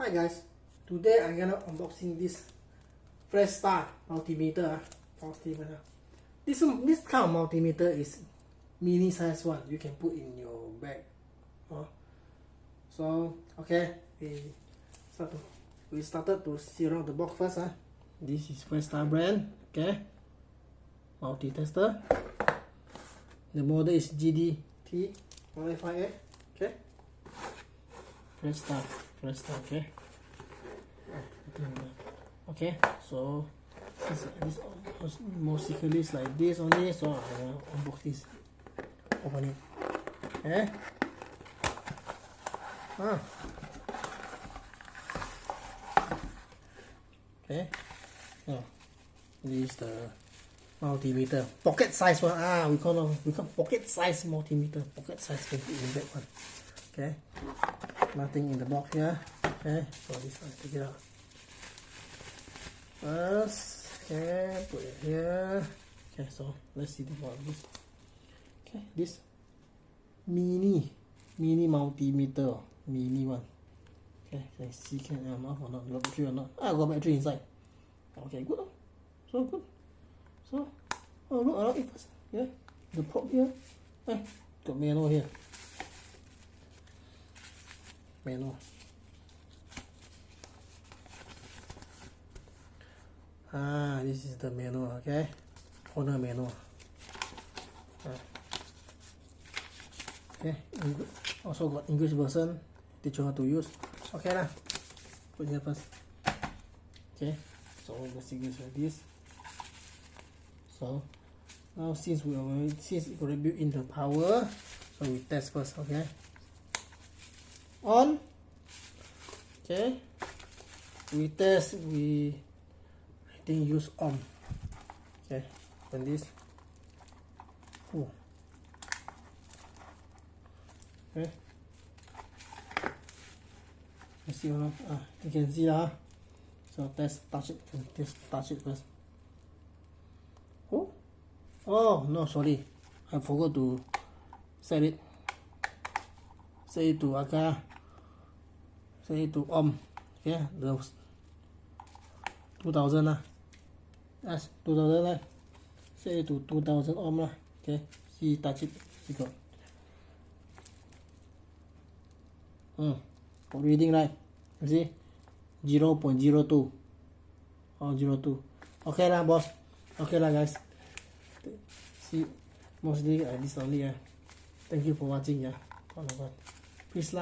Hi guys, today I'm gonna unboxing this Fresh Start multimeter. This kind of multimeter is mini size one. You can put in your bag. So okay, we started to seal out the box first. This is Fresh Start brand. Okay, multi-tester. The model is GDT 158. Okay. Fresh Start. Okay, so this most secretly is like this only, so I will unbox this, open it. Okay. Okay. This is the multimeter, pocket size one. We call pocket size multimeter. Pocket size can put in that one. Okay. Nothing in the box here. Okay, so this one, take it out first. Okay, put it here. Okay, so let's see the one. Okay, this mini multimeter, mini one. Okay, let's see can I'm off or not, got battery or not. Got battery inside. Okay, good. So good. So look around it first. Yeah, the prop here. Got manual here. Manual. This is the manual. Okay, owner manual. Okay, also got English version, teach you how to use. Okay lah, put here first. Okay, so basically it's like this. So now since it already built in the power, so we test first. Okay, on. Okay, we test. I think use on. Okay, open this. Okay, let's see or not. You can see lah. So touch it first. Oh no, sorry, I forgot to set it to set it to ohm. Okay, the 2000 lah. Yes, 2000 lah. Set it to 2000 ohm lah. Okay, see, touch it. See, got reading right. You see, 0.02 or 02. Okay lah, boss. Okay lah, guys. See, mostly this only. Thank you for watching. Please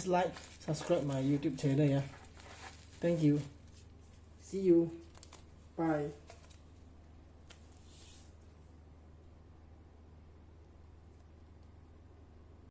like, subscribe my YouTube channel. Thank you. See you. Bye.